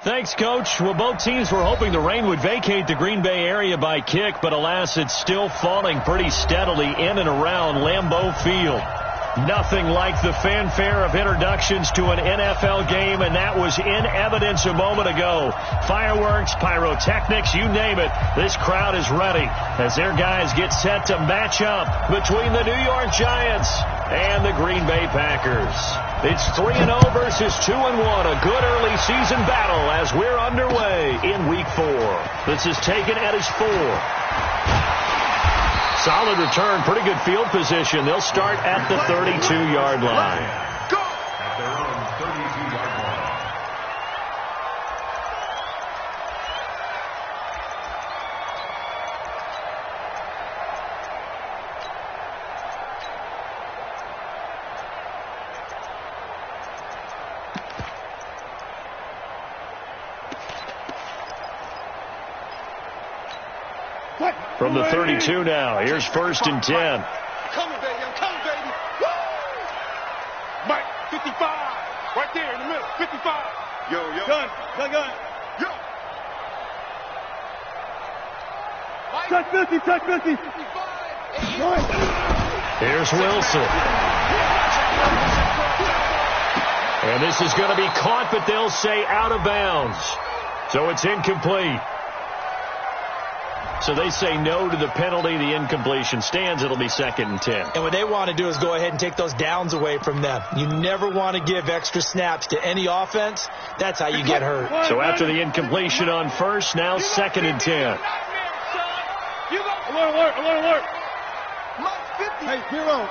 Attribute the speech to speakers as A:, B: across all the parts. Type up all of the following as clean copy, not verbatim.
A: Thanks, Coach. Well, both teams were hoping the rain would vacate the Green Bay area by kick, but alas, it's still falling pretty steadily in and around Lambeau Field. Nothing like the fanfare of introductions to an NFL game, and that was in evidence a moment ago. Fireworks, pyrotechnics, you name it. This crowd is ready as their guys get set to match up between the New York Giants and the Green Bay Packers. It's 3-0 versus 2-1, a good early season battle as we're underway in Week 4. This is taken at his 4. Solid return, pretty good field position. They'll start at the 32-yard line. From the 32 now, here's 1st and 10.
B: I'm coming, baby. I'm coming, baby. Woo! Mike, 55. Right there in the middle. 55. Yo. Gun. Yo. Touch 50. 55.
A: Here's Wilson. And this is going to be caught, but they'll say out of bounds. So it's incomplete. So they say no to the penalty. The incompletion stands. It'll be 2nd and 10.
C: And what they want to do is go ahead and take those downs away from them. You never want to give extra snaps to any offense. That's how you get hurt.
A: So after the incompletion on 1st, now 2nd and 10.
B: Alert. Hey, 0.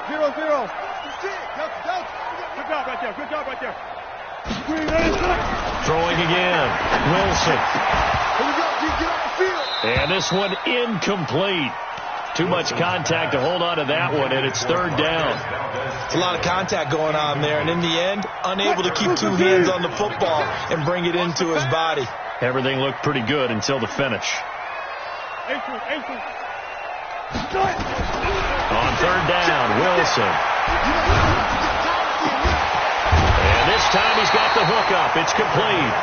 B: Good job right there.
A: Throwing again. Wilson.
B: Here we go. Get off the field.
A: And this one incomplete. Too much contact to hold on to that one, and it's 3rd down.
C: It's a lot of contact going on there, and in the end, unable to keep 2 hands on the football and bring it into his body.
A: Everything looked pretty good until the finish.
B: Ace.
A: On 3rd down, Wilson. And this time he's got the hook up. It's complete.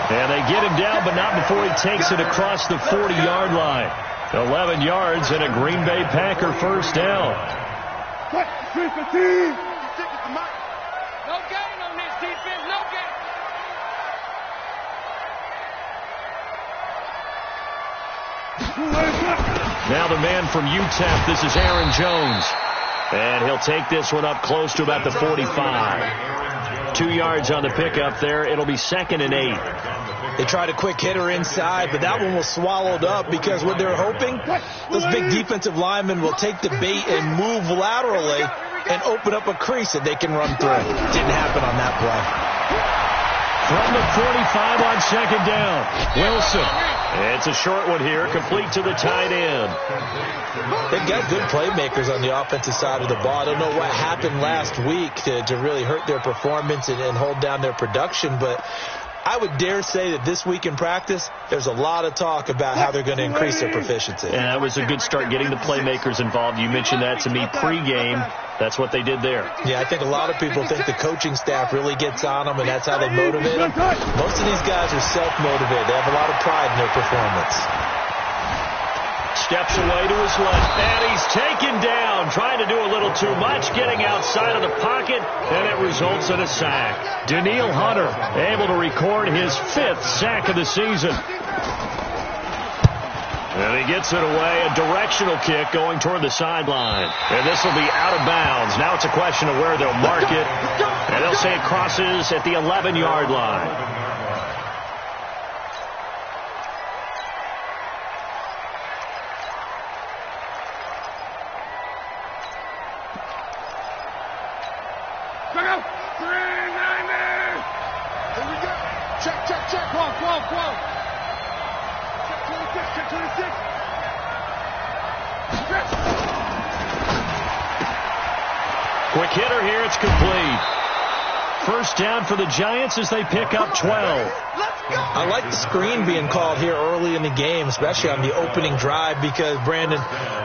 A: And they get him down, but not before he takes it across the 40-yard line. 11 yards and a Green Bay Packer 1st down.
B: No gain on this defense. No gain.
A: Now the man from UTEP, this is Aaron Jones. And he'll take this one up close to about the 45. 2 yards on the pickup there. It'll be 2nd and 8.
C: They tried a quick hitter inside, but that one was swallowed up because what they're hoping, those big defensive linemen will take the bait and move laterally and open up a crease that they can run through. Didn't happen on that play.
A: From the 45 on 2nd down, Wilson. It's a short one here, complete to the tight end.
C: They've got good playmakers on the offensive side of the ball. I don't know what happened last week to really hurt their performance and hold down their production, but I would dare say that this week in practice, there's a lot of talk about how they're going to increase their proficiency.
A: And that was a good start getting the playmakers involved. You mentioned that to me pregame. That's what they did there.
C: Yeah, I think a lot of people think the coaching staff really gets on them, and that's how they motivate them. Most of these guys are self-motivated. They have a lot of pride in their performance.
A: Steps away to his left, and he's taken down, trying to do a little too much, getting outside of the pocket, and it results in a sack. Danielle Hunter able to record his 5th sack of the season. And he gets it away, a directional kick going toward the sideline. And this will be out of bounds. Now it's a question of where they'll mark it, and they'll say it crosses at the 11-yard line. Quick hitter here, it's complete. first down for the Giants as they pick up 12.
C: I like the screen being called here early in the game, especially on the opening drive, because, Brandon,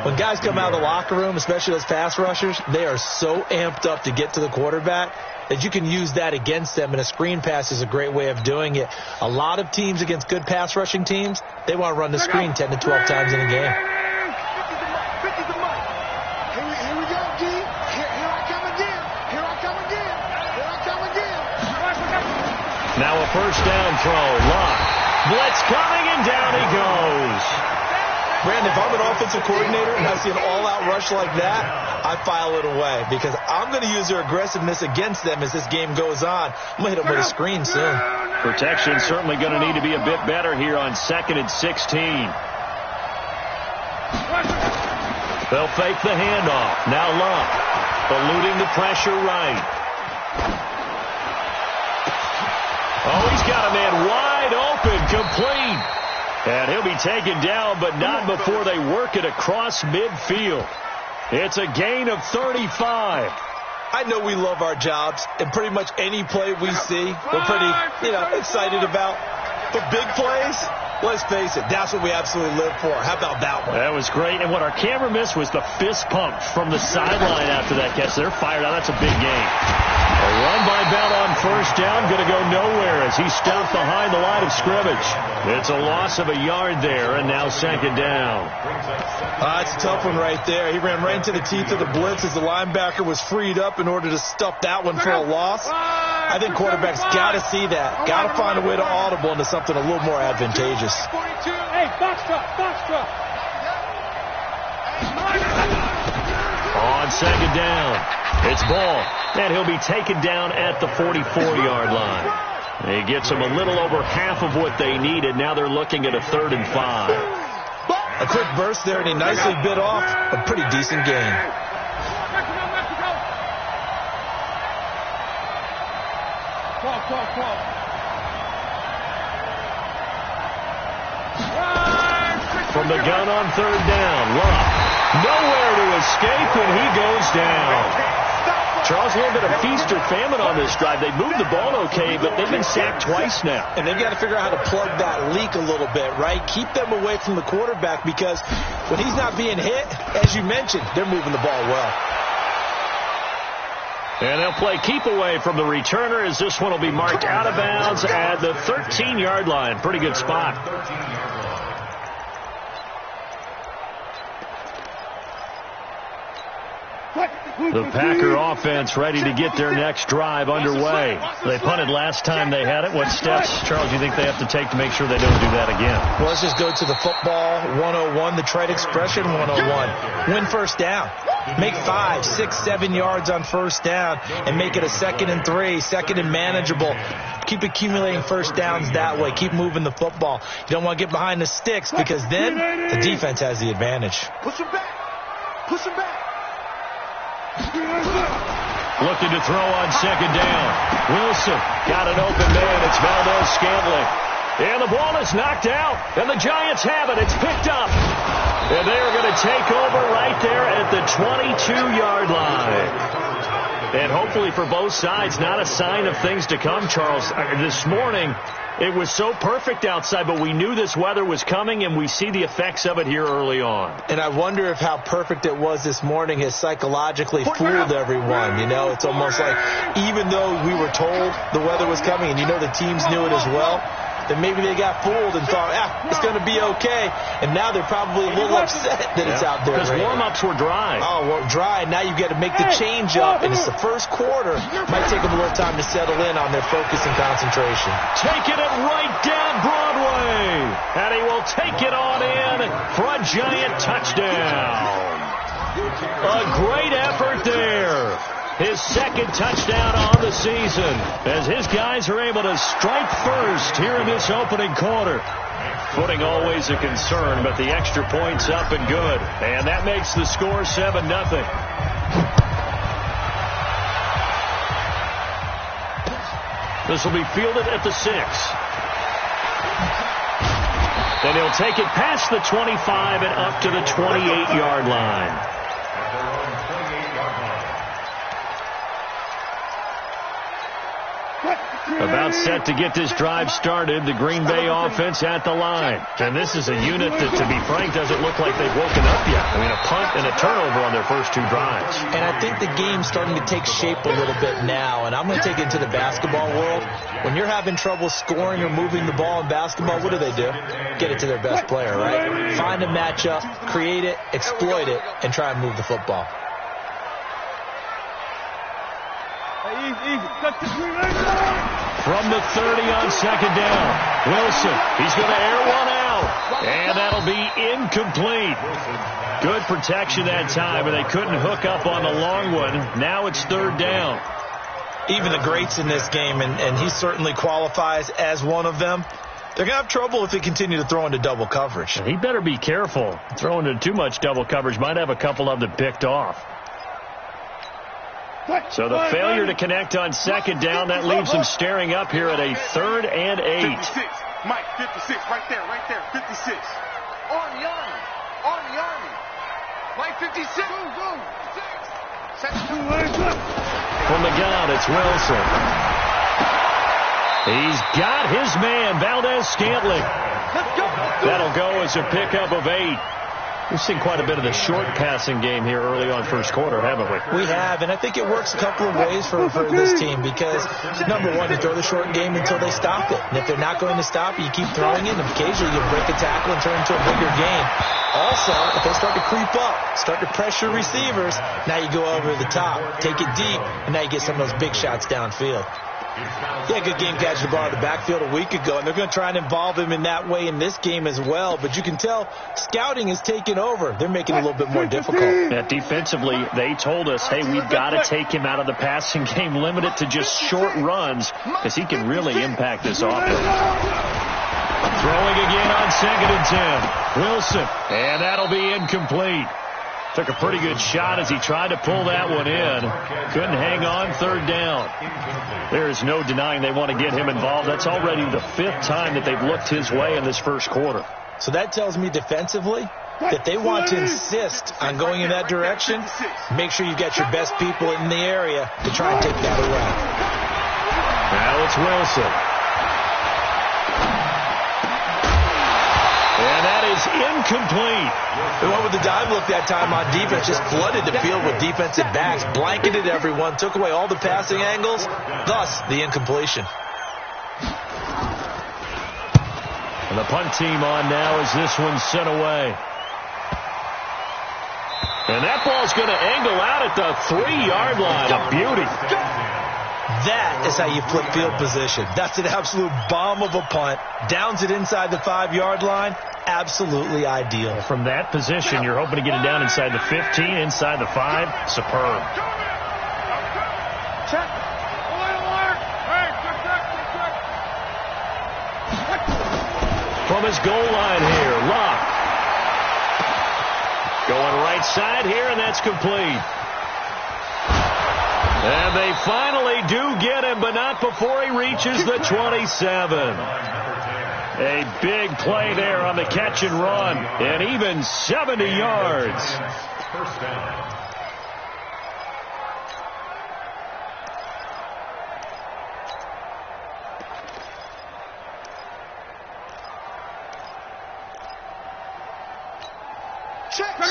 C: when guys come out of the locker room, especially those pass rushers, they are so amped up to get to the quarterback that you can use that against them, and a screen pass is a great way of doing it. A lot of teams against good pass rushing teams, they want to run the screen 10 to 12 times in a game.
A: Now a first down throw. Locke. Blitz coming, and down he goes.
C: Brandon, if I'm an offensive coordinator and I see an all-out rush like that, I file it away because I'm going to use their aggressiveness against them as this game goes on. I'm going to hit them with a screen soon.
A: Protection certainly going to need to be a bit better here on 2nd and 16. They'll fake the handoff. Now Locke. Eluding the pressure right. Oh, he's got a man wide open, complete. And he'll be taken down, but not before they work it across midfield. It's a gain of 35.
C: I know we love our jobs, and pretty much any play we see, we're pretty, excited about. But big plays, let's face it, that's what we absolutely live for. How about that one?
A: That was great. And what our camera missed was the fist pump from the sideline after that catch. They're fired out. That's a big gain. A run by Bell on first down, going to go nowhere as he stopped behind the line of scrimmage. It's a loss of a yard there, and now 2nd down.
C: It's a tough one right there. He ran right into the teeth of the blitz as the linebacker was freed up in order to stuff that one for a loss. I think quarterbacks got to see that. Got to find a way to audible into something a little more advantageous.
B: Hey, box truck.
A: On 2nd down, it's Ball, and he'll be taken down at the 44-yard line. He gets them a little over half of what they needed. Now they're looking at a 3rd and 5.
C: A quick burst there, and he nicely bit off a pretty decent gain.
A: From the gun on 3rd down, Locke. Nowhere to escape, and he goes down. Charles, a little bit of feast or famine on this drive. They moved the ball okay, but they've been sacked twice now.
C: And they've got to figure out how to plug that leak a little bit, right? Keep them away from the quarterback because when he's not being hit, as you mentioned, they're moving the ball well.
A: And they'll play keep away from the returner as this one will be marked out of bounds at the 13-yard line. Pretty good spot. The Packer offense ready to get their next drive underway. They punted last time they had it. What steps, Charles, do you think they have to take to make sure they don't do that again?
C: Well, let's just go to the football 101, the trade expression 101. Win first down. Make 5, 6, 7 yards on first down and make it a 2nd and 3, 2nd and manageable. Keep accumulating first downs that way. Keep moving the football. You don't want to get behind the sticks because then the defense has the advantage.
B: Push him back.
A: Looking to throw on 2nd down. Wilson got an open man. It's Valdez-Scantling. And the ball is knocked out. And the Giants have it. It's picked up. And they are going to take over right there at the 22-yard line. And hopefully for both sides, not a sign of things to come, Charles. This morning, it was so perfect outside, but we knew this weather was coming, and we see the effects of it here early on.
C: And I wonder if how perfect it was this morning has psychologically fooled everyone. It's almost like even though we were told the weather was coming, and the teams knew it as well, then maybe they got fooled and thought, it's going to be okay. And now they're probably a little upset that it's out there.
A: Because warm-ups were dry.
C: Oh, well, dry. Now you've got to make the change up, and it's the first quarter. Might take them a little time to settle in on their focus and concentration.
A: Taking it right down Broadway. And he will take it on in for a Giant touchdown. A great effort there. His 2nd touchdown on the season as his guys are able to strike first here in this opening quarter. Footing always a concern, but the extra point's up and good. And that makes the score 7-0. This will be fielded at the 6. Then he'll take it past the 25 and up to the 28-yard line. About set to get this drive started, the Green Bay offense at the line. And this is a unit that, to be frank, doesn't look like they've woken up yet. I mean, a punt and a turnover on their first two drives.
C: And I think the game's starting to take shape a little bit now. And I'm going to take it into the basketball world. When you're having trouble scoring or moving the ball in basketball, what do? Get it to their best player, right? Find a matchup, create it, exploit it, and try and move the football.
A: From the 30 on second down, Wilson, he's going to air one out, and that'll be incomplete. Good protection that time, and they couldn't hook up on the long one. Now it's third down.
C: Even the greats in this game, and he certainly qualifies as one of them, they're going to have trouble if they continue to throw into double coverage.
A: He better be careful. Throwing into too much double coverage might have a couple of them picked off. So the failure to connect on second down, that leaves him staring up here at a 3rd and 8.
B: 56. Mike, 56, right there, 56.
D: On the Army. Mike, 56. Go.
A: From the gun, it's Wilson. He's got his man, Valdez-Scantling. That'll go as a pickup of 8. We've seen quite a bit of the short passing game here early on first quarter, haven't we?
C: We have, and I think it works a couple of ways for this team because, number one, you throw the short game until they stop it. And if they're not going to stop it, you keep throwing it, and occasionally you break a tackle and turn it into a bigger game. Also, if they start to creep up, start to pressure receivers, now you go over the top, take it deep, and now you get some of those big shots downfield. He had a good game catching the ball in the backfield a week ago, and they're going to try and involve him in that way in this game as well. But you can tell scouting is taking over. They're making it a little bit more difficult.
A: Yeah, defensively, they told us, hey, we've got to take him out of the passing game, limit it to just short runs, because he can really impact this offense. Throwing again on 2nd and 10. Wilson, and that'll be incomplete. Took a pretty good shot as he tried to pull that one in. Couldn't hang on, 3rd down. There is no denying they want to get him involved. That's already the 5th time that they've looked his way in this first quarter.
C: So that tells me defensively that they want to insist on going in that direction. Make sure you get your best people in the area to try and take that away.
A: Now it's Wilson. And that is incomplete.
C: The one with the dive look that time on defense just flooded the field with defensive backs, blanketed everyone, took away all the passing angles, thus the incompletion.
A: And the punt team on now as this one's sent away. And that ball's going to angle out at the 3-yard line. A beauty.
C: That is how you flip field position. That's an absolute bomb of a punt. Downs it inside the 5-yard line. Absolutely ideal.
A: From that position, you're hoping to get it down inside the 15, inside the 5. Superb.
D: Check.
A: From his goal line here, Locke. Going right side here, and that's complete. And they finally do get him, but not before he reaches the 27. A big play there on the catch and run, and even 70 yards. First down.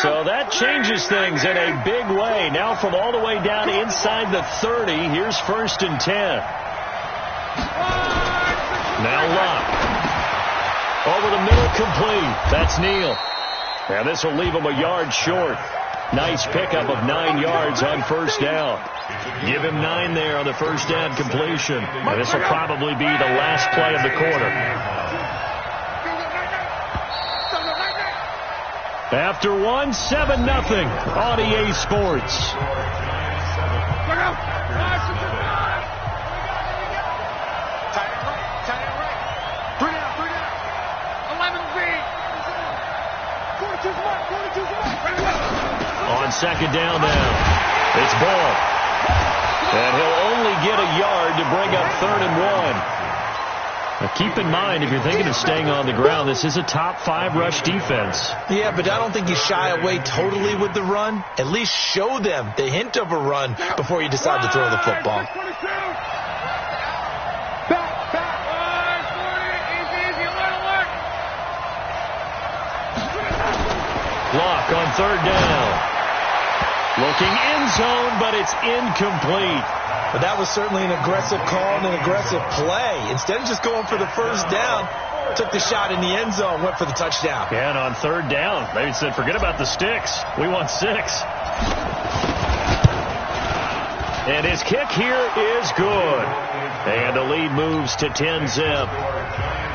A: So that changes things in a big way. Now from all the way down inside the 30, here's 1st and 10. Now Locke. Over the middle, complete. That's Neal. Now this will leave him a yard short. Nice pickup of 9 yards on first down. Give him 9 there on the first down completion. And this will probably be the last play of the quarter. After 1, 7-0 on EA Sports. On second down now, it's Ball. And he'll only get a yard to bring up 3rd and 1. Now keep in mind, if you're thinking of staying on the ground, this is a top 5 rush defense.
C: Yeah, but I don't think you shy away totally with the run. At least show them the hint of a run before you decide to throw the football.
A: Luck on third down. Looking end zone, but it's incomplete.
C: But that was certainly an aggressive call and an aggressive play. Instead of just going for the first down, took the shot in the end zone, went for the touchdown.
A: Yeah, and on third down, they said, forget about the sticks. We want 6. And his kick here is good. And the lead moves to 10-zip.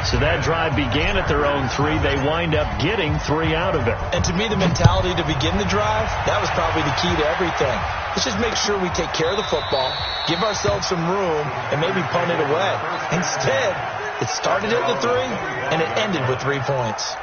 A: So that drive began at their own 3. They wind up getting 3 out of it.
C: And to me, the mentality to begin the drive, that was probably the key to everything. Let's just make sure we take care of the football, give ourselves some room, and maybe punt it away. Instead, it started at the 3, and it ended with 3 points.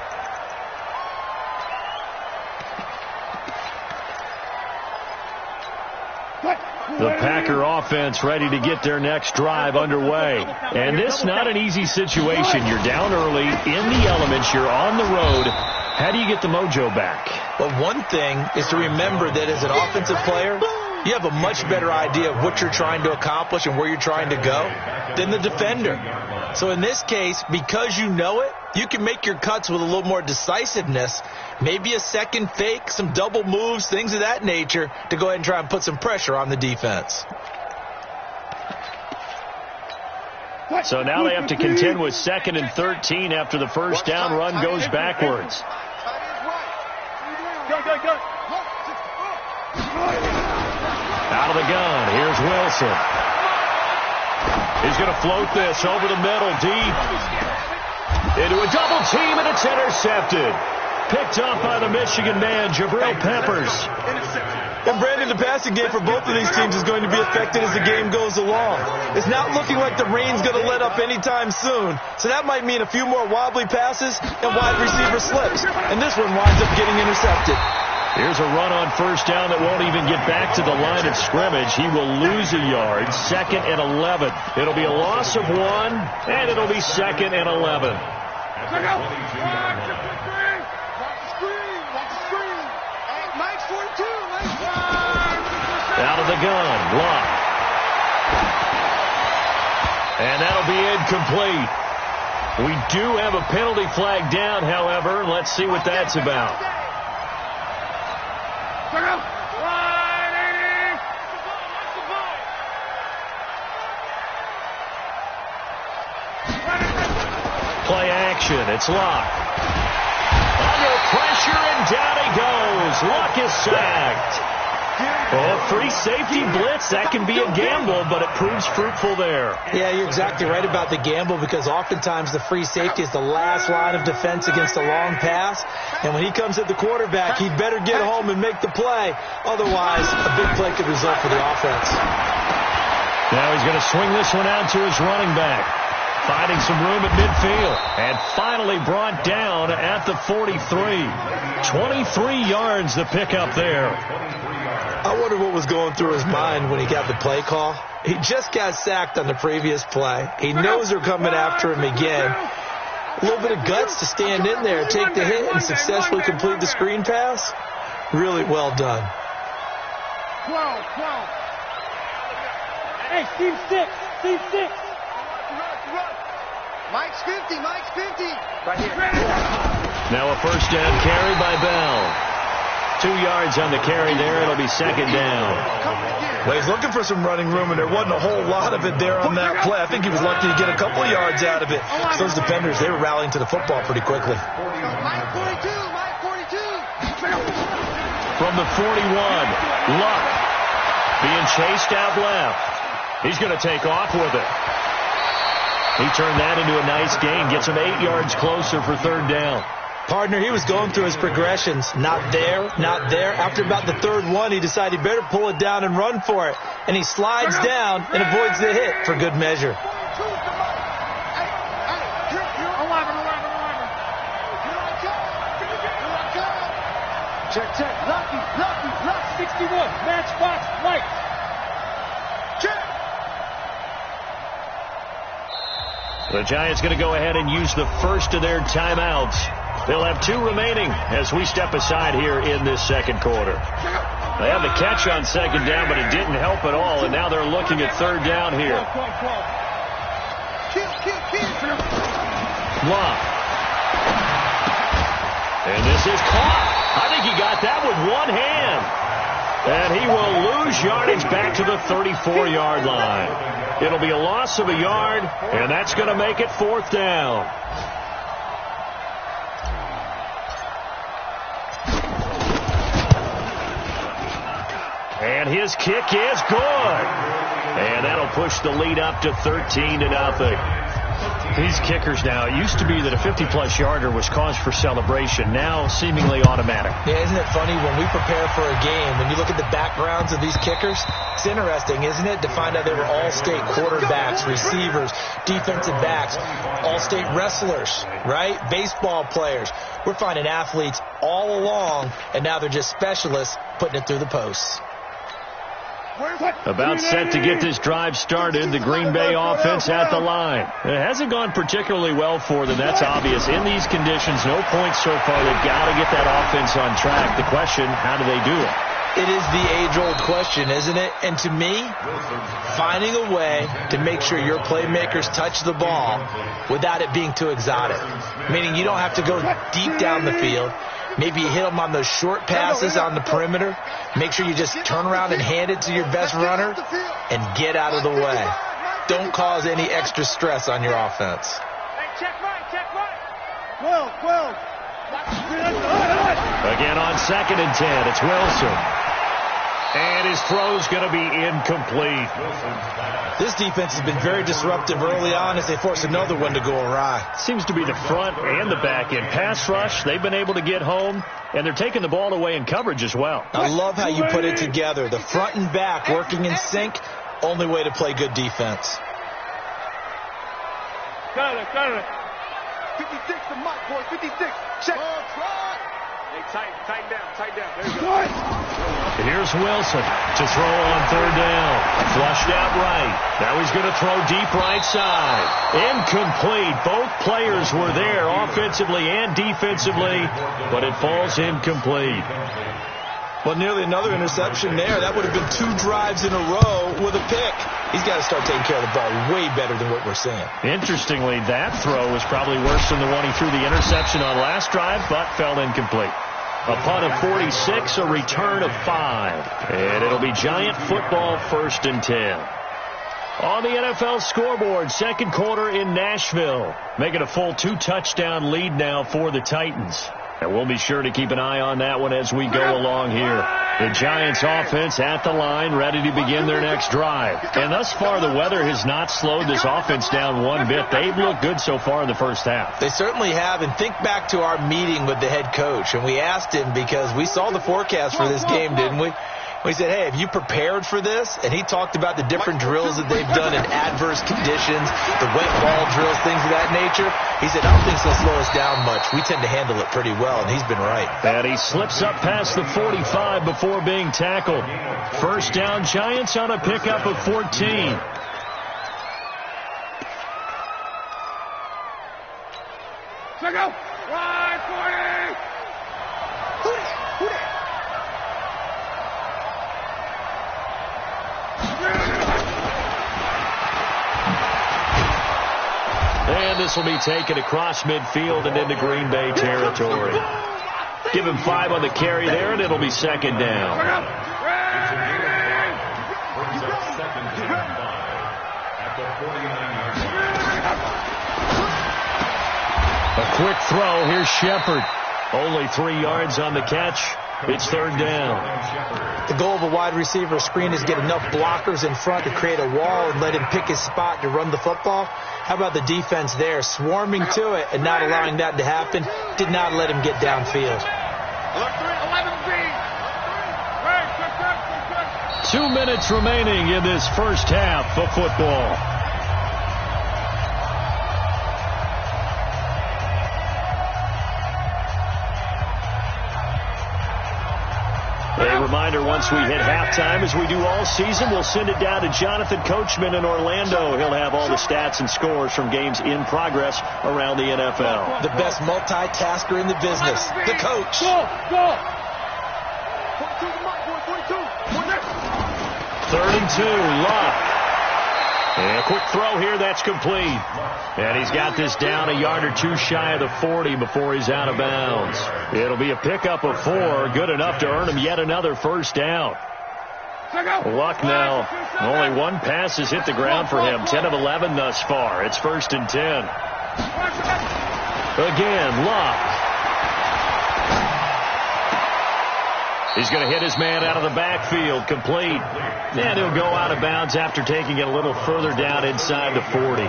A: The Packer offense ready to get their next drive underway. And this not an easy situation. You're down early, in the elements, you're on the road. How do you get the mojo back?
C: Well, one thing is to remember that as an offensive player, you have a much better idea of what you're trying to accomplish and where you're trying to go than the defender. So in this case, because you know it, you can make your cuts with a little more decisiveness, maybe a second fake, some double moves, things of that nature, to go ahead and try and put some pressure on the defense.
A: So now they have to contend with 2nd and 13 after the first down run goes backwards. Out of the gun, here's Wilson. He's going to float this over the middle, deep. Into a double team, and it's intercepted. Picked up by the Michigan man, Jabril Peppers.
C: And Brandon, the passing game for both of these teams is going to be affected as the game goes along. It's not looking like the rain's going to let up anytime soon. So that might mean a few more wobbly passes and wide receiver slips. And this one winds up getting intercepted.
A: Here's a run on first down that won't even get back to the line of scrimmage. He will lose a yard. 2nd and 11. It'll be a loss of 1, and it'll be 2nd and 11. Out of the gun, Luck. And that'll be incomplete. We do have a penalty flag down, however. Let's see what that's about. Play action. It's Luck. Under pressure, and down he goes. Luck is sacked. Well, free safety blitz, that can be a gamble, but it proves fruitful there.
C: Yeah, you're exactly right about the gamble, because oftentimes the free safety is the last line of defense against a long pass. And when he comes at the quarterback, he better get home and make the play. Otherwise, a big play could result for the offense.
A: Now he's going to swing this one out to his running back. Finding some room at midfield. And finally brought down at the 43. 23 yards the pickup there.
C: I wonder what was going through his mind when he got the play call. He just got sacked on the previous play. He knows they're coming after him again. A little bit of guts to stand in there, take the hit, and successfully complete the screen pass. Really well done.
E: 12. Hey, Steve 6.
D: Mike's 50.
E: Right here.
A: Now a first down carry by Bell. 2 yards on the carry there. It'll be 2nd down.
C: Well, he's looking for some running room, and there wasn't a whole lot of it there on that play. I think he was lucky to get a couple of yards out of it. So those defenders, they were rallying to the football pretty quickly.
D: Mike 42.
A: From the 41, Luck being chased out left. He's going to take off with it. He turned that into a nice gain. Gets him 8 yards closer for 3rd down.
C: Partner, he was going through his progressions. Not there. After about the 3rd one, he decided he better pull it down and run for it. And he slides down and avoids the hit for good measure.
E: Check. Luck, 61. Matchbox, right.
D: Check.
A: The Giants going to go ahead and use the first of their timeouts. They'll have 2 remaining as we step aside here in this 2nd quarter. They had the catch on 2nd down, but it didn't help at all, and now they're looking at 3rd down here. Luck. And this is caught. I think he got that with one hand. And he will lose yardage back to the 34-yard line. It'll be a loss of a yard, and that's going to make it 4th down. And his kick is good. And that'll push the lead up to 13-0. These kickers now, it used to be that a 50-plus yarder was cause for celebration. Now seemingly automatic.
C: Yeah, isn't it funny when we prepare for a game, when you look at the backgrounds of these kickers, it's interesting, isn't it, to find out they were all-state quarterbacks, receivers, defensive backs, all-state wrestlers, right? Baseball players. We're finding athletes all along, and now they're just specialists putting it through the posts.
A: About set to get this drive started, the Green Bay offense at the line. It hasn't gone particularly well for them, that's obvious. In these conditions, no points so far. They've got to get that offense on track. The question, how do they do it?
C: It is the age-old question, isn't it? And to me, finding a way to make sure your playmakers touch the ball without it being too exotic. Meaning you don't have to go deep down the field. Maybe you hit them on those short passes on the perimeter. Make sure you just turn around and hand it to your best runner and get out of the way. Don't cause any extra stress on your offense.
E: Hey, check right. 12.
A: Again on 2nd and 10, it's Wilson. And his throw's going to be incomplete.
C: This defense has been very disruptive early on as they force another one to go awry.
A: Seems to be the front and the back end. Pass rush, they've been able to get home, and they're taking the ball away in coverage as well.
C: I love how you put it together. The front and back working in sync, only way to play good defense.
B: Got it. 56 to Mike, boy, 56. Check. Hey, tighten down. There you go.
A: Here's Wilson to throw on 3rd down. Flushed out right. Now he's going to throw deep right side. Incomplete. Both players were there offensively and defensively, but it falls incomplete.
C: Well, nearly another interception there. That would have been 2 drives in a row with a pick. He's got to start taking care of the ball way better than what we're seeing.
A: Interestingly, that throw was probably worse than the one he threw the interception on last drive, but fell incomplete. A punt of 46, a return of 5. And it'll be Giant football 1st and 10. On the NFL scoreboard, 2nd quarter in Nashville. Making a full 2-touchdown lead now for the Titans. And we'll be sure to keep an eye on that one as we go along here. The Giants offense at the line, ready to begin their next drive. And thus far, the weather has not slowed this offense down one bit. They've looked good so far in the first half.
C: They certainly have. And think back to our meeting with the head coach. And we asked him because we saw the forecast for this game, didn't we? We said, hey, have you prepared for this? And he talked about the different drills that they've done in adverse conditions, the wet ball drills, things of that nature. He said, I don't think it's going to slow us down much. We tend to handle it pretty well, and he's been right.
A: And he slips up past the 45 before being tackled. 1st down, Giants on a pickup of 14.
B: Check out. Ride 40. Who that?
A: And this will be taken across midfield and into Green Bay territory. Give him 5 on the carry there, and it'll be 2nd down. A quick throw. Here's Shepard. Only 3 yards on the catch. It's 3rd down.
C: The goal of a wide receiver screen is get enough blockers in front to create a wall and let him pick his spot to run the football. How about the defense there, swarming to it and not allowing that to happen? Did not let him get downfield.
A: 2 minutes remaining in this first half of football. A reminder, once we hit halftime, as we do all season, we'll send it down to Jonathan Coachman in Orlando. He'll have all the stats and scores from games in progress around the NFL.
C: The best multitasker in the business, the coach.
E: Go!
A: 3rd and 2, Luck. And a quick throw here, that's complete. And he's got this down a yard or two shy of the 40 before he's out of bounds. It'll be a pickup of 4, good enough to earn him yet another first down. Luck now. Only one pass has hit the ground for him. 10 of 11 thus far. It's 1st and 10. Again, Luck. He's going to hit his man out of the backfield. Complete. And he'll go out of bounds after taking it a little further down inside the 40.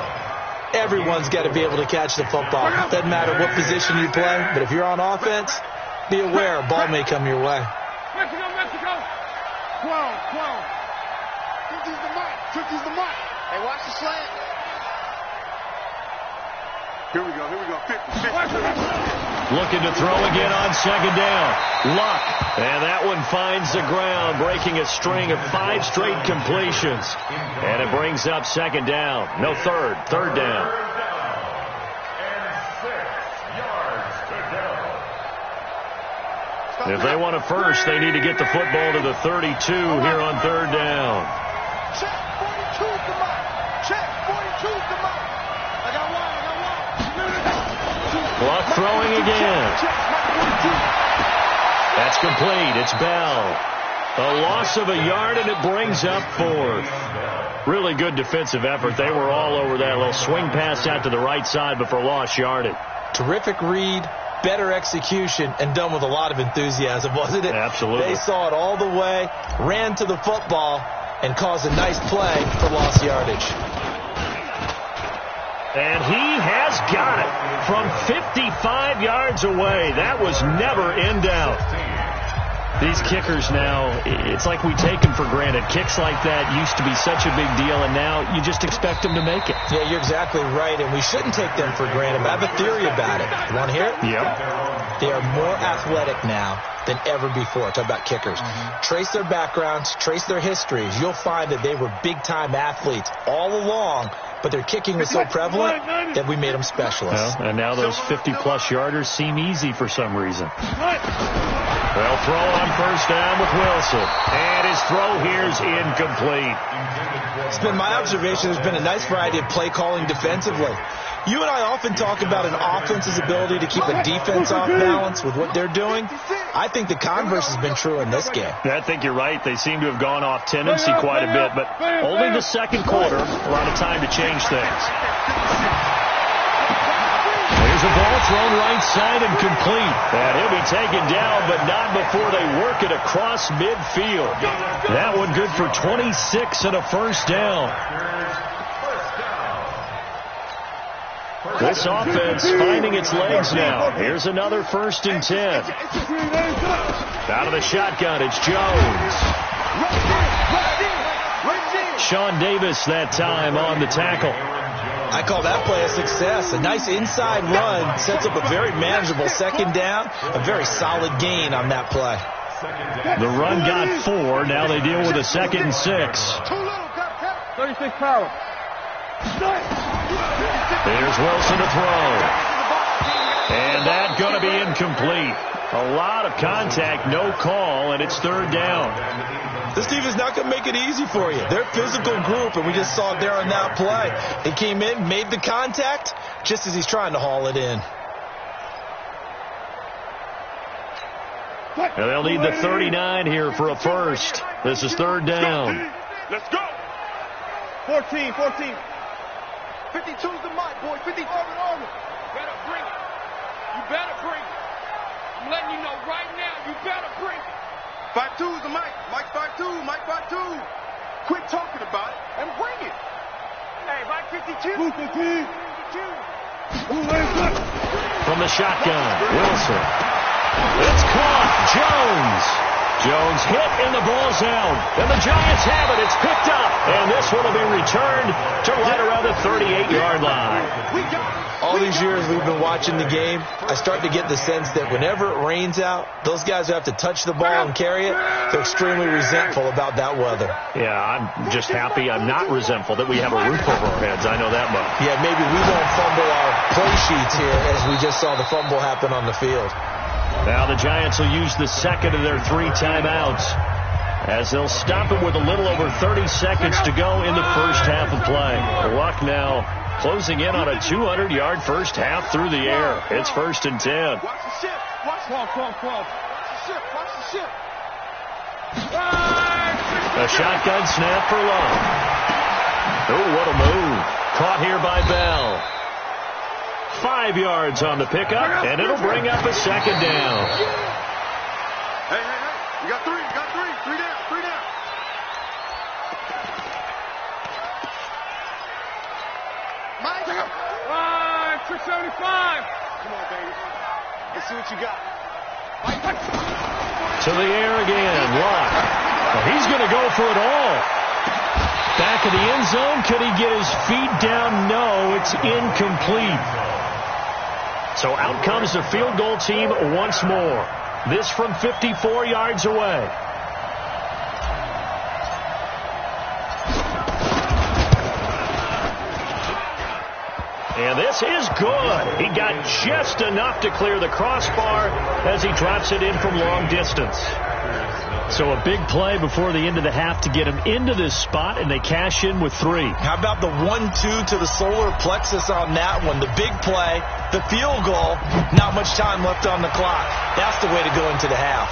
C: Everyone's got to be able to catch the football. Doesn't matter what position you play, but if you're on offense, be aware a ball may come your way.
E: Mexico.
D: 12. 50's the mark. 50's the mark. Hey, watch the slant.
B: Here we go. 50.
A: Looking to throw again on second down. Luck. And that one finds the ground, breaking a string of 5 straight completions. And it brings up second down. No, third down. If they want a first, they need to get the football to the 32 here on third down.
D: Check 42's the mark. Check 42's the mark. I got one.
A: Luck throwing again. That's complete. It's Bell. A loss of a yard, and it brings up 4th. Really good defensive effort. They were all over that little swing pass out to the right side, but for lost yardage.
C: Terrific read, better execution, and done with a lot of enthusiasm, wasn't it?
A: Absolutely.
C: They saw it all the way, ran to the football, and caused a nice play for lost yardage.
A: And he has got it from 55 yards away. That was never in doubt. These kickers now, it's like we take them for granted. Kicks like that used to be such a big deal, and now you just expect them to make it.
C: Yeah, you're exactly right, and we shouldn't take them for granted. I have a theory about it. You want to hear it?
A: Yep.
C: They are more athletic now than ever before. Talk about kickers. Trace their backgrounds, trace their histories. You'll find that they were big-time athletes all along, but their kicking was so prevalent that we made them specialists.
A: Well, and now those 50-plus yarders seem easy for some reason. They'll throw on first down with Wilson. And his throw here's incomplete.
C: It's been my observation there's been a nice variety of play calling defensively. You and I often talk about an offense's ability to keep a defense off balance with what they're doing. I think the converse has been true in this game.
A: I think you're right. They seem to have gone off tendency quite a bit, but only the second quarter. A lot of time to change things. There's a ball thrown right side and complete. And he'll be taken down, but not before they work it across midfield. That one good for 26 and a first down. This offense finding its legs now. Here's another 1st and 10. Out of the shotgun, it's Jones. Sean Davis that time on the tackle.
C: I call that play a success. A nice inside run sets up a very manageable second down. A very solid gain on that play.
A: The run got 4. Now they deal with a 2nd and 6.
E: 36 power.
A: There's Wilson to throw. And that's going to be incomplete. A lot of contact, no call, and it's 3rd down.
C: This team is not going to make it easy for you. They're a physical group, and we just saw it there on that play. He came in, made the contact, just as he's trying to haul it in.
A: And they'll need the 39 here for a first. This is 3rd down.
B: Let's go.
D: 14. 52's the mark, boy. 50 over and over.
E: Better bring it. You better bring it. I'm letting you know right now, you better bring it.
B: 52's the Mike. Mike 52. Mike 52. Quit talking about it and bring it.
D: Hey, Mike 52.
E: 52.
A: From the shotgun, Wilson. It's caught. Jones hit and the ball's out. And the Giants have it. It's picked up. And this one will be returned to right around the 38-yard line.
C: All these years we've been watching the game, I start to get the sense that whenever it rains out, those guys who have to touch the ball and carry it, they're extremely resentful about that weather.
A: Yeah, I'm just happy I'm not resentful that we have a roof over our heads. I know that much.
C: Yeah, maybe we won't fumble our play sheets here as we just saw the fumble happen on the field.
A: Now the Giants will use the second of their 3 timeouts. as they'll stop it with a little over 30 seconds to go in the first half of play. Luck now closing in on a 200-yard first half through the air. It's 1st and 10.
B: Watch the ship. Watch the ship. Watch the ship.
A: A shotgun snap for Luck. Oh, what a move. Caught here by Bell. 5 yards on the pickup, and it'll bring up a second down.
B: Hey. You got three. 3 down. Mike.
E: 675.
B: Come on, baby. Let's see what you got.
A: To the air again. Luck. Well, he's going to go for it all. Back of the end zone. Could he get his feet down? No, it's incomplete. So out comes the field goal team once more. This from 54 yards away. And this is good. He got just enough to clear the crossbar as he drops it in from long distance. So a big play before the end of the half to get him into this spot, and they cash in with 3.
C: How about the 1-2 to the solar plexus on that one? The big play, the field goal, not much time left on the clock. That's the way to go into the half.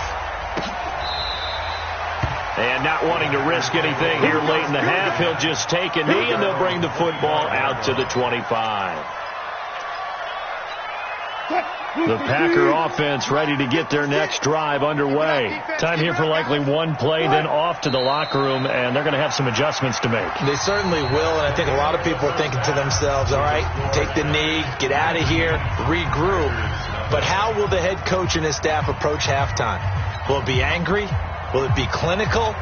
A: And not wanting to risk anything here late in the half, he'll just take a knee, and they'll bring the football out to the 25. The Packer offense ready to get their next drive underway. Time here for likely one play, then off to the locker room, and they're going to have some adjustments to make.
C: They certainly will, and I think a lot of people are thinking to themselves, all right, take the knee, get out of here, regroup. But how will the head coach and his staff approach halftime? Will it be angry? Will it be clinical?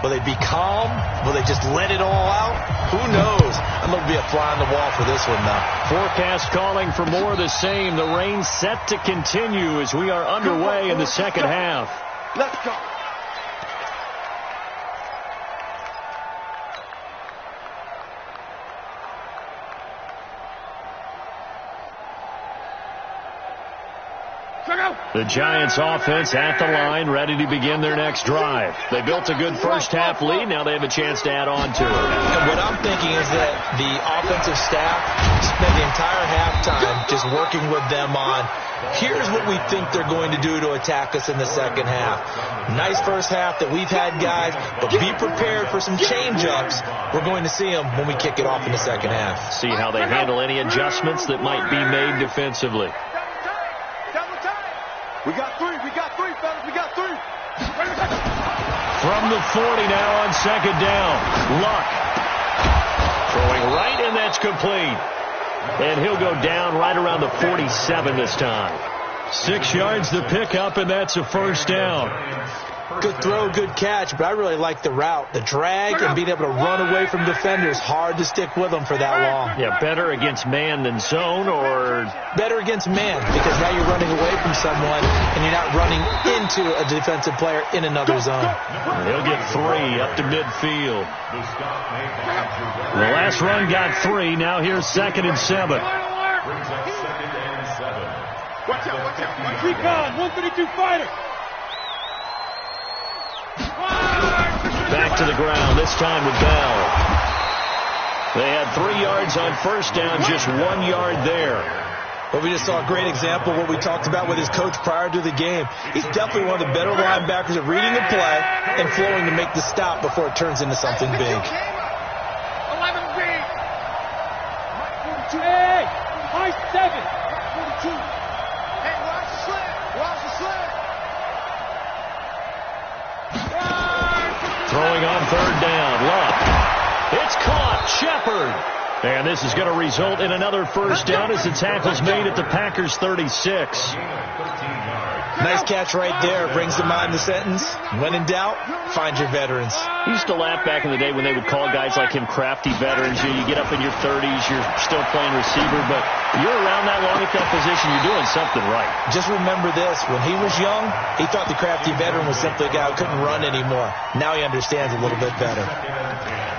C: Will they be calm? Will they just let it all out? Who knows? I'm going to be a fly on the wall for this one, though.
A: Forecast calling for more of the same. The rain set to continue as we are underway in the second half.
B: Let's go.
A: The Giants offense at the line, ready to begin their next drive. They built a good first half lead. Now they have a chance to add on to it.
C: And what I'm thinking is that the offensive staff spent the entire halftime just working with them on, here's what we think they're going to do to attack us in the second half. Nice first half that we've had, guys, but be prepared for some change-ups. We're going to see them when we kick it off in the second half.
A: See how they handle any adjustments that might be made defensively.
B: We got three, fellas. We got 3.
A: From the 40 now on second down. Luck. Throwing right, and that's complete. And he'll go down right around the 47 this time. 6 yards to pick up, and that's a first down.
C: Good throw, good catch, but I really like the route. The drag and being able to run away from defenders. Hard to stick with them for that long.
A: Yeah, better against man than zone, or
C: better against man, because now you're running away from someone and you're not running into a defensive player in another zone.
A: He'll get 3 up to midfield. The last run got 3. Now here's 2nd and 7.
B: Watch out.
E: Recon, 132 fighter.
A: Back to the ground, this time with Bell. They had 3 yards on first down, just 1 yard there.
C: But we just saw a great example of what we talked about with his coach prior to the game. He's definitely one of the better linebackers at reading the play and flowing to make the stop before it turns into something big.
E: 11 B. Hey, high 7.
B: 42. Hey, watch the slant.
A: Throwing on third down. Luck. It's caught. Shepard. And this is going to result in another first down as the tackle's made at the Packers' 36.
C: Nice catch right there. Brings to mind the sentence, when in doubt, find your veterans.
A: I used to laugh back in the day when they would call guys like him crafty veterans. You get up in your 30s, you're still playing receiver, but you're around that long at that position, you're doing something right.
C: Just remember this. When he was young, he thought the crafty veteran was simply a guy who couldn't run anymore. Now he understands a little bit better.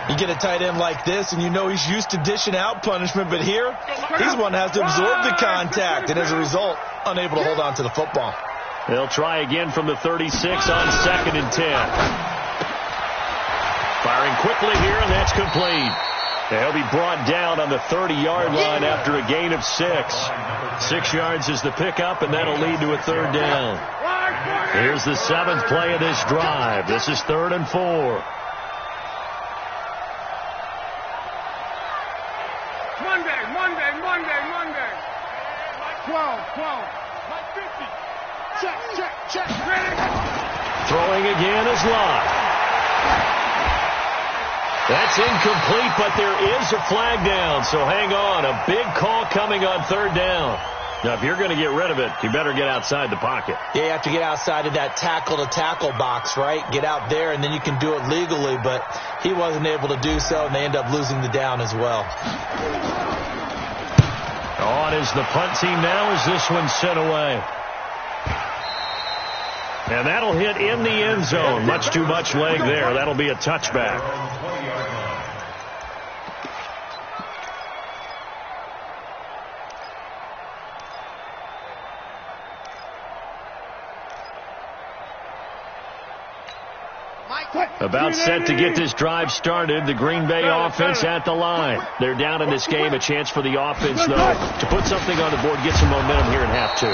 C: You get a tight end like this, and you know he's used to dishing out punishment, but here, he's one that has to absorb the contact, and as a result, unable to hold on to the football.
A: They'll try again from the 36 on 2nd and 10. Firing quickly here, and that's complete. He'll be brought down on the 30-yard line after a gain of 6. 6 yards is the pickup, and that'll lead to a third down. Here's the 7th play of this drive. This is 3rd and 4.
D: Monday. 12. Mike 50. Check.
A: Throwing again is Lott. That's incomplete, but there is a flag down, so hang on. A big call coming on 3rd down. Now, if you're going to get rid of it, you better get outside the pocket.
C: Yeah, you have to get outside of that tackle-to-tackle box, right? Get out there, and then you can do it legally, but he wasn't able to do so, and they end up losing the down as well.
A: On is the punt team now as this one's sent away. And that'll hit in the end zone. Much too much leg there. That'll be a touchback. About set to get this drive started. The Green Bay offense at the line. They're down in this game. A chance for the offense, though, to put something on the board, get some momentum here in half 2.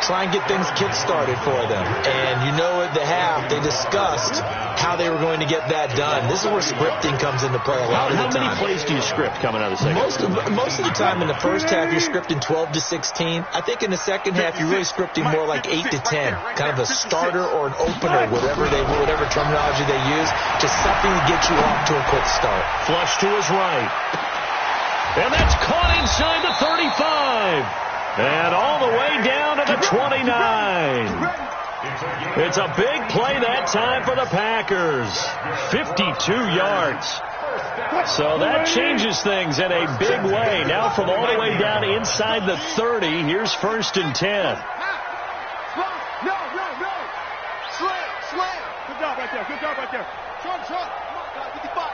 C: Try and get things kick-started for them. And you know at the half, they discussed how they were going to get that done. This is where scripting comes into play a lot of the time.
A: How many plays do you script coming out of the second half?
C: Most of the time in the first half, you're scripting 12 to 16. I think in the second half, you're really scripting more like 8 to 10. Kind of a starter or an opener, whatever terminology they use. Just something to get you off to a quick start.
A: Flush to his right. And that's caught inside the 35. And all the way down to the 29. It's a big play that time for the Packers. 52 yards. So that changes things in a big way. Now from all the way down inside the 30, here's 1st and 10.
D: No. Slam. Good job right there. Short. Come on, 55.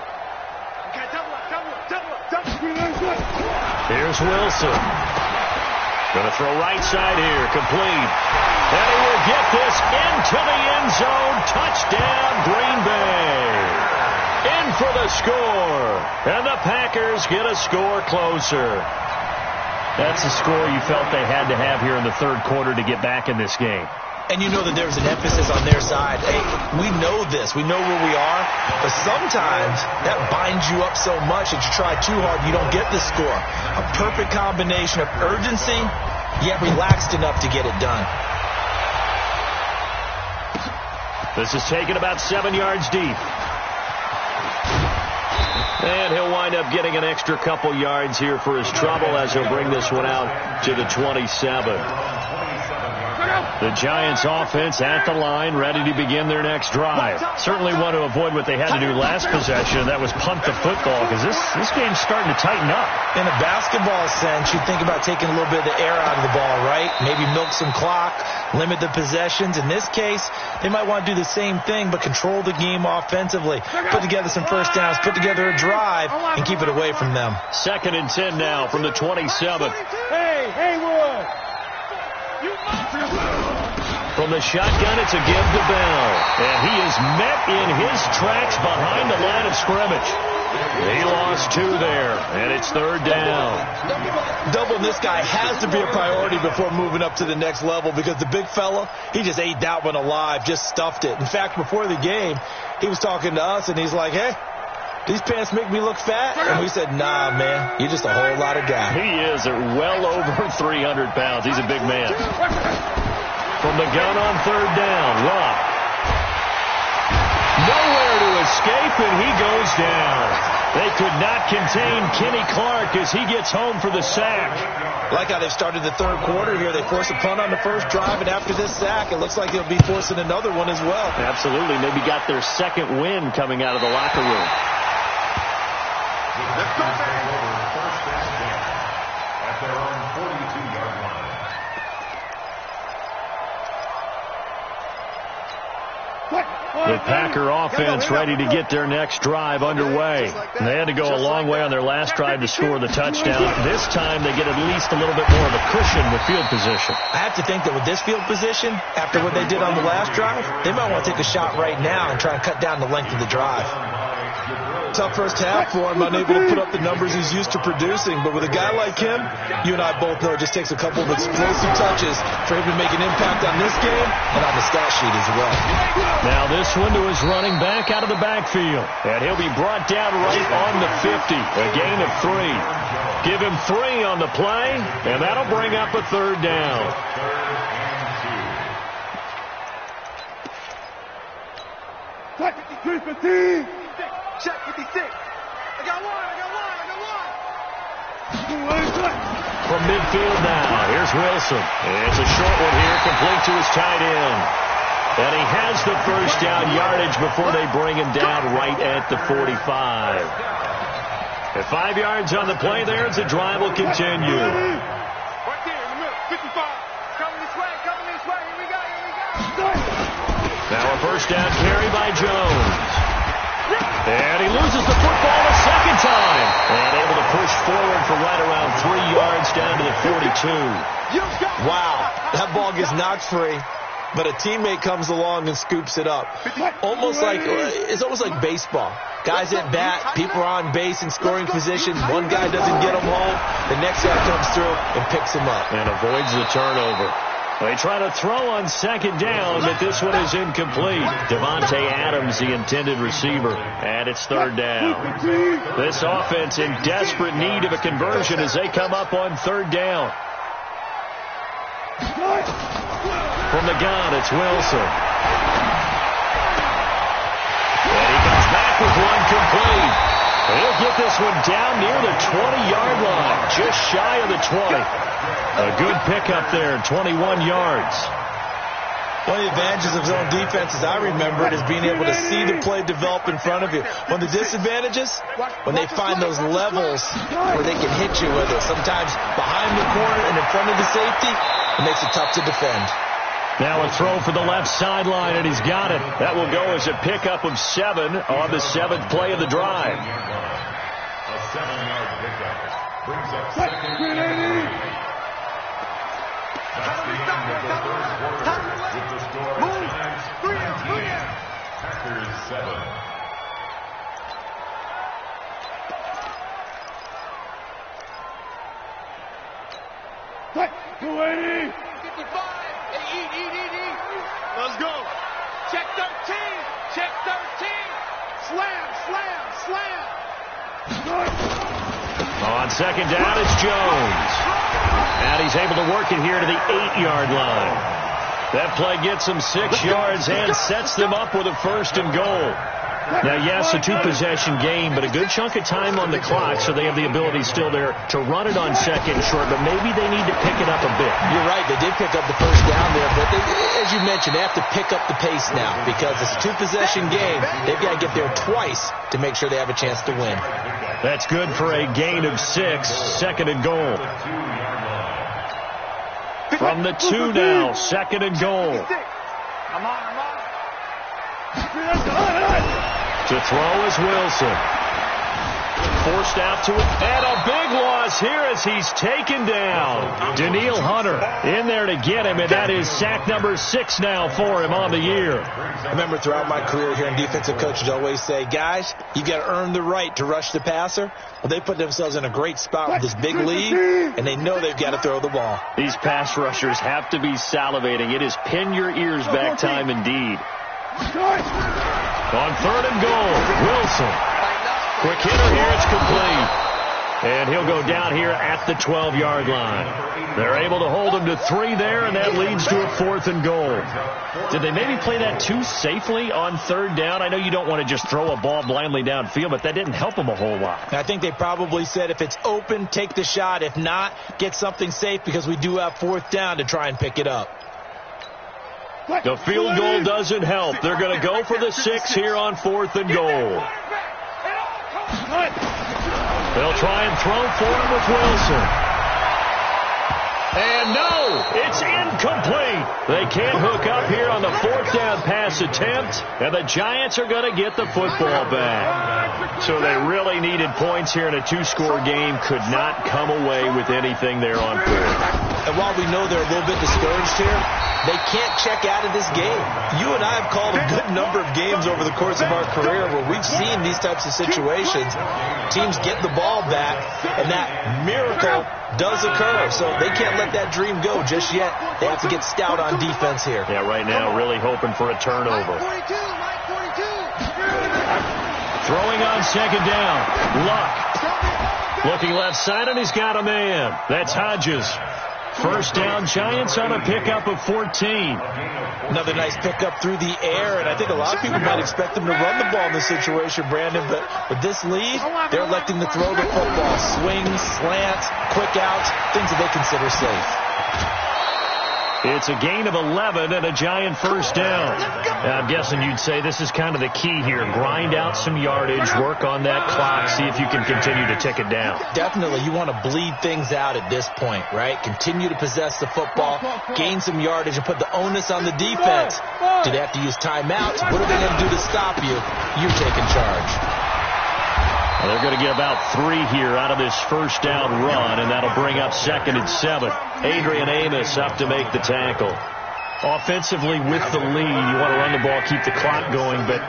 D: Okay, double up.
A: Here's Wilson. Going to throw right side here. Complete. And he will get this into the end zone. Touchdown, Green Bay. In for the score. And the Packers get a score closer. That's the score you felt they had to have here in the 3rd quarter to get back in this game.
C: And you know that there's an emphasis on their side. Hey, we know this. We know where we are. But sometimes that binds you up so much that you try too hard and you don't get the score. A perfect combination of urgency, yet relaxed enough to get it done.
A: This is taken about 7 yards deep. And he'll wind up getting an extra couple yards here for his trouble as he'll bring this one out to the 27. The Giants offense at the line, ready to begin their next drive. Certainly want to avoid what they had to do last possession. That was punt the football, because this game's starting to tighten up.
C: In a basketball sense, you think about taking a little bit of the air out of the ball, right? Maybe milk some clock, limit the possessions. In this case, they might want to do the same thing, but control the game offensively. Put together some first downs, put together a drive, and keep it away from them.
A: 2nd and 10 now from the 27th.
D: Hey, Haywood!
A: From the shotgun, it's a give to Bell. And he is met in his tracks behind the line of scrimmage. He lost 2 there, and it's 3rd down.
C: Doubling this guy has to be a priority before moving up to the next level, because the big fella, he just ate that one alive, just stuffed it. In fact, before the game, he was talking to us, and he's like, hey, these pants make me look fat? And we said, nah, man, you're just a whole lot of guy.
A: He is at well over 300 pounds. He's a big man. From the gun on 3rd down, Lott. Nowhere to escape, and he goes down. They could not contain Kenny Clark as he gets home for the sack.
C: Like how they've started the 3rd quarter here. They force a punt on the first drive, and after this sack, it looks like they'll be forcing another one as well.
A: Absolutely. Maybe got their 2nd win coming out of the locker room.
B: Let's go back. First down at their own 42-yard line.
A: The Packer offense ready to get their next drive underway. They had to go a long way on their last drive to score the touchdown. This time they get at least a little bit more of a cushion with field position.
C: I have to think that with this field position, after what they did on the last drive, they might want to take a shot right now and try and cut down the length of the drive. tough first half for him, unable to put up the numbers he's used to producing. But with a guy like him, you and I both know it just takes a couple of explosive touches for him to make an impact on this game and on the stat sheet as well.
A: Now this one to his running back out of the backfield. And he'll be brought down right on the 50. A gain of 3. Give him 3 on the play, and that'll bring up a third down.
B: Check 53, 15. Check 56. I got one.
A: From midfield now, here's Wilson. It's a short one here, complete to his tight end. And he has the first down yardage before they bring him down right at the 45. At 5 yards on the play there, as the drive will continue.
B: Right there in the middle, 55. Coming this way. Here we go.
A: Now a first down carry by Jones. And he loses the football a second time. And able to push forward for right around 3 yards down to the 42.
C: Wow, that ball gets knocked free, but a teammate comes along and scoops it up. It's almost like baseball. Guys at bat, people are on base in scoring position. One guy doesn't get him home. The next guy comes through and picks him up.
A: And avoids the turnover. They try to throw on second down, but this one is incomplete. Devontae Adams, the intended receiver, and it's third down. This offense in desperate need of a conversion as they come up on third down. From the gun, it's Wilson. And he comes back with one complete. He'll get this one down near the 20-yard line, just shy of the 20. A good pickup there, 21 yards.
C: One of the advantages of zone defense, as I remember it, is being able to see the play develop in front of you. One of the disadvantages, when they find those levels where they can hit you, whether it's sometimes behind the corner and in front of the safety, it makes it tough to defend.
A: Now a throw for the left sideline, and he's got it. That will go as a pickup of 7 on the 7th play of the drive.
F: A 7-yard pickup brings up second and 8. That's the end of the first quarter with the score Giants 19, Packers 7.
B: $280. 55. Eat. Let's go. Check 13. Slam.
A: On second down, it's Jones. And he's able to work it here to the 8-yard line. That play gets them 6 yards and sets them up with a first and goal. Now, yes, a 2-possession game, but a good chunk of time on the clock, so they have the ability still there to run it on second and short, but maybe they need to pick it up a bit.
C: You're right. They did pick up the first down there, but as you mentioned, they have to pick up the pace now because it's a 2-possession game. They've got to get there twice to make sure they have a chance to win.
A: That's good for a gain of 6, second and goal. From the 2 now, second and goal.
B: I'm on.
A: To throw is Wilson. Forced out to it. And a big loss here as he's taken down. Danielle Hunter in there to get him, and that is sack number 6 now for him on the year.
C: I remember throughout my career here in defensive coaches always say, guys, you got to earn the right to rush the passer. Well, they put themselves in a great spot with this big lead, and they know they've got to throw the ball.
A: These pass rushers have to be salivating. It is pin your ears back time indeed. On third and goal, Wilson. Quick hitter here, it's complete. And he'll go down here at the 12-yard line. They're able to hold him to 3 there, and that leads to a 4th and goal. Did they maybe play that too safely on third down? I know you don't want to just throw a ball blindly downfield, but that didn't help them a whole lot.
C: I think they probably said if it's open, take the shot. If not, get something safe because we do have 4th down to try and pick it up.
A: The field goal doesn't help. They're going to go for the 6 here on 4th and goal. They'll try and throw for him with Wilson. And no, it's incomplete. They can't hook up here on the 4th down pass attempt, and the Giants are going to get the football back. So they really needed points here in a 2-score game. Could not come away with anything there on 4th.
C: And while we know they're a little bit discouraged here, They can't check out of this game. You and I have called a good number of games over the course of our career where we've seen these types of situations. Teams get the ball back, and that miracle does occur. So they can't let that dream go just yet. They have to get stout on defense here.
A: Yeah, right now really hoping for a turnover. Throwing on second down. Luck. Looking left side, and he's got a man. That's Hodges. First down, Giants on a pickup of 14.
C: Another nice pickup through the air, and I think a lot of people might expect them to run the ball in this situation, Brandon, but with this lead, they're electing to throw the football. Swings, slants, quick outs, things that they consider safe.
A: It's a gain of 11 and a Giant first down. Now, I'm guessing you'd say this is kind of the key here. Grind out some yardage, work on that clock, see if you can continue to tick it down.
C: Definitely. You want to bleed things out at this point, right? Continue to possess the football, gain some yardage, and put the onus on the defense. Do they have to use timeouts? What are they going to do to stop you? You're taking charge.
A: Well, they're going to get about 3 here out of this first down run, and that'll bring up 2nd and 7. Adrian Amos up to make the tackle. Offensively, with the lead, you want to run the ball, keep the clock going, but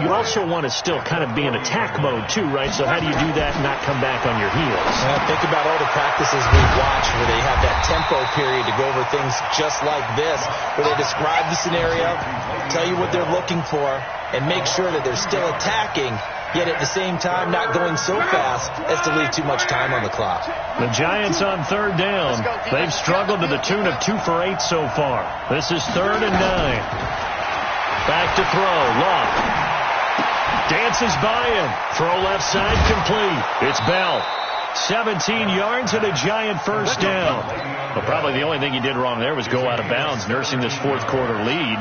A: you also want to still kind of be in attack mode too, right? So how do you do that and not come back on your heels?
C: Think about all the practices we've watched where they have that tempo period to go over things just like this, where they describe the scenario, tell you what they're looking for, and make sure that they're still attacking, yet at the same time not going so fast as to leave too much time on the clock.
A: The Giants on 3rd down. They've struggled to the tune of 2 for 8 so far. This is 3rd and 9. Back to throw. Luck dances by him. Throw left side complete. It's Bell. 17 yards and a Giant first down. Well, probably the only thing he did wrong there was go out of bounds, nursing this 4th quarter lead.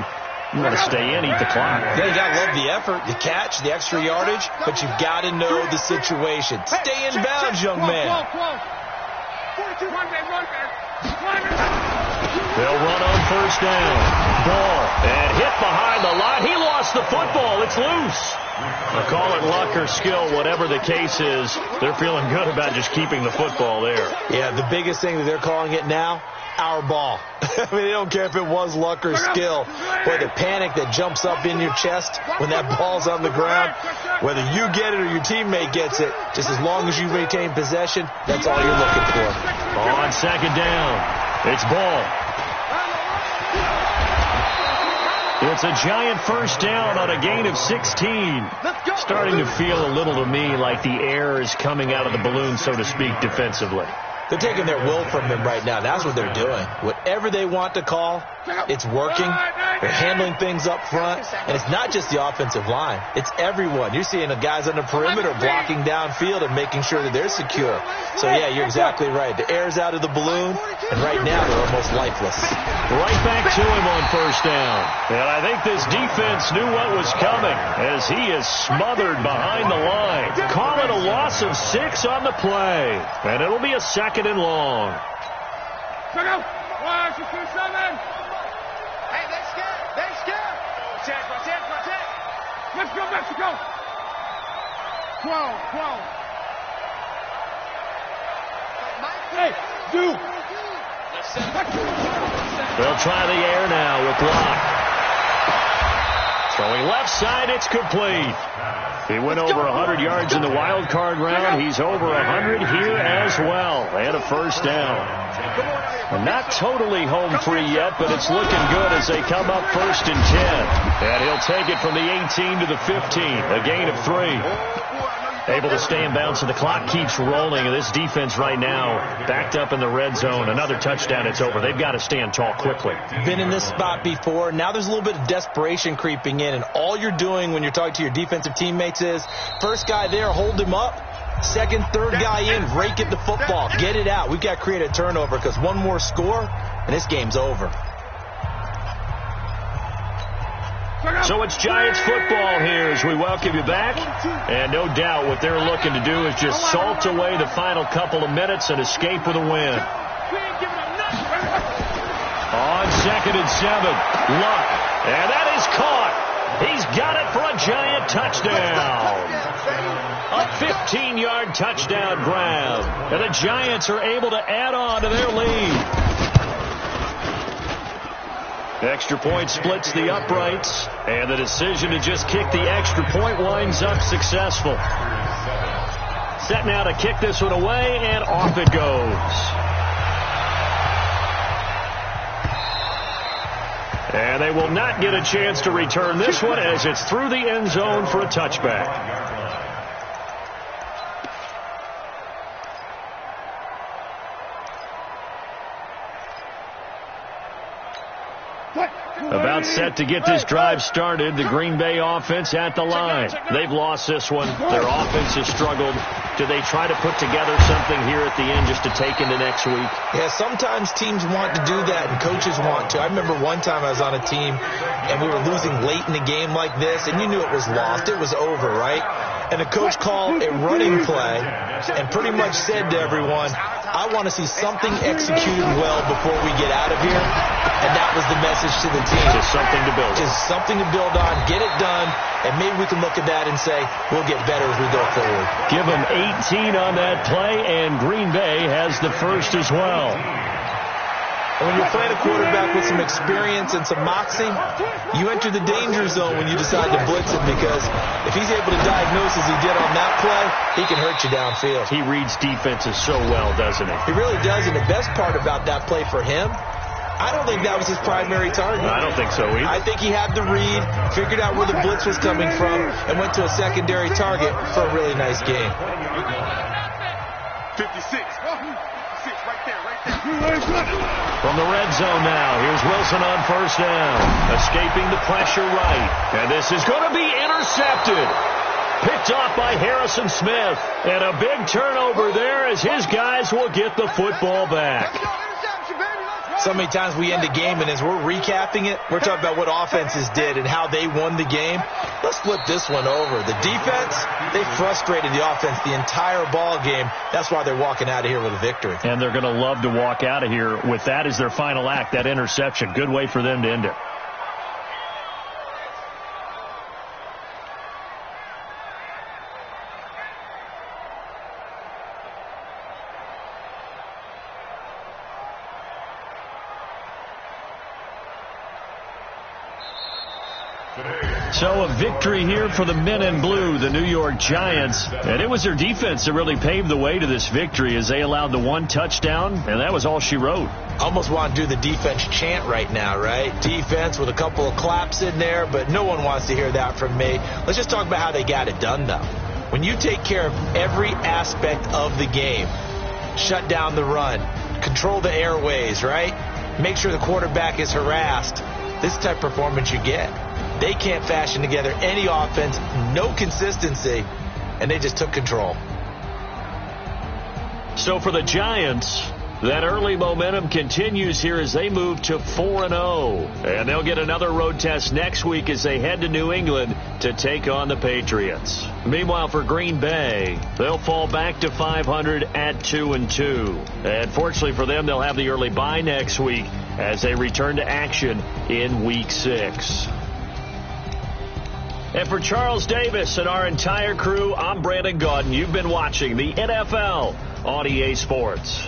A: You want to stay in, eat the clock.
C: Yeah, you got to love the effort, the catch, the extra yardage, but you've got to know the situation. Stay in bounds, young man.
A: They'll run on first down. Ball, and hit behind the line. He lost the football. It's loose. I'll call it luck or skill, whatever the case is. They're feeling good about just keeping the football there.
C: Yeah, the biggest thing that they're calling it now, our ball. I mean, they don't care if it was luck or skill. Boy, the panic that jumps up in your chest when that ball's on the ground, whether you get it or your teammate gets it, just as long as you retain possession, that's all you're looking for.
A: On second down, it's Ball. It's a Giant first down on a gain of 16. Starting to feel a little to me like the air is coming out of the balloon, so to speak, defensively.
C: They're taking their will from them right now. That's what they're doing. Whatever they want to call, it's working. They're handling things up front. And it's not just the offensive line. It's everyone. You're seeing the guys on the perimeter blocking downfield and making sure that they're secure. So, yeah, you're exactly right. The air's out of the balloon, and right now they're almost lifeless.
A: Right back to him on first down. And I think this defense knew what was coming as he is smothered behind the line. Call it a loss of 6 on the play. And it'll be a 2nd and long.
E: Check out. 1, 2, 7.
D: Hey, they're scared. They're scared. Protect.
E: Let's go, Mexico. 12.
D: Hey,
E: dude.
A: They'll try the air now with Locke. Throwing left side, it's complete. He went over 100 yards in the wild card round. He's over 100 here as well. And a first down. And not totally home free yet, but it's looking good as they come up 1st and 10. And he'll take it from the 18 to the 15. A gain of 3. Able to stay in bounds, and the clock keeps rolling. And this defense right now backed up in the red zone. Another touchdown, it's over. They've got to stand tall quickly.
C: Been in this spot before. Now there's a little bit of desperation creeping in, and all you're doing when you're talking to your defensive teammates is first guy there, hold him up. Second, third guy in, rake at the football. Get it out. We've got to create a turnover because one more score, and this game's over.
A: So it's Giants football here as we welcome you back. And no doubt what they're looking to do is just salt away the final couple of minutes and escape with a win. On 2nd and 7, Luck. And that is caught. He's got it for a Giant touchdown. A 15-yard touchdown grab. And the Giants are able to add on to their lead. Extra point splits the uprights, and the decision to just kick the extra point winds up successful. Set now to kick this one away, and off it goes. And they will not get a chance to return this one as it's through the end zone for a touchback. About set to get this drive started. The Green Bay offense at the line. They've lost this one. Their offense has struggled. Do they try to put together something here at the end just to take into next week?
C: Yeah, sometimes teams want to do that and coaches want to. I remember one time I was on a team and we were losing late in the game like this, and you knew it was lost. It was over, right? And the coach called a running play and pretty much said to everyone, I want to see something executed well before we get out of here. And that was the message to the team.
A: Just something to build on.
C: Just something to build on, get it done, and maybe we can look at that and say, we'll get better as we go forward.
A: Give them 18 on that play, and Green Bay has the first as well.
C: And when you're playing a quarterback with some experience and some moxie, you enter the danger zone when you decide to blitz him, because if he's able to diagnose as he did on that play, he can hurt you downfield.
A: He reads defenses so well, doesn't he?
C: He really does, and the best part about that play for him, I don't think that was his primary target.
A: I don't think so either.
C: I think he had the read, figured out where the blitz was coming from, and went to a secondary target for a really nice game.
B: 56. Right there.
A: From the red zone now, here's Wilson on first down. Escaping the pressure right. And this is going to be intercepted. Picked off by Harrison Smith. And a big turnover there as his guys will get the football back.
C: So many times we end a game, and as we're recapping it, we're talking about what offenses did and how they won the game. Let's flip this one over. The defense, they frustrated the offense the entire ball game. That's why they're walking out of here with a victory.
A: And they're going to love to walk out of here with that as their final act, that interception. Good way for them to end it. So a victory here for the men in blue, the New York Giants. And it was their defense that really paved the way to this victory as they allowed the one touchdown, and that was all she wrote.
C: Almost want to do the defense chant right now, right? Defense with a couple of claps in there, but no one wants to hear that from me. Let's just talk about how they got it done, though. When you take care of every aspect of the game, shut down the run, control the airways, right? Make sure the quarterback is harassed. This is the type of performance you get. They can't fashion together any offense, no consistency, and they just took control.
A: So for the Giants, that early momentum continues here as they move to 4-0. And they'll get another road test next week as they head to New England to take on the Patriots. Meanwhile, for Green Bay, they'll fall back to 500 at 2-2. And fortunately for them, they'll have the early bye next week as they return to action in Week 6. And for Charles Davis and our entire crew, I'm Brandon Gaudin. You've been watching the NFL on EA Sports.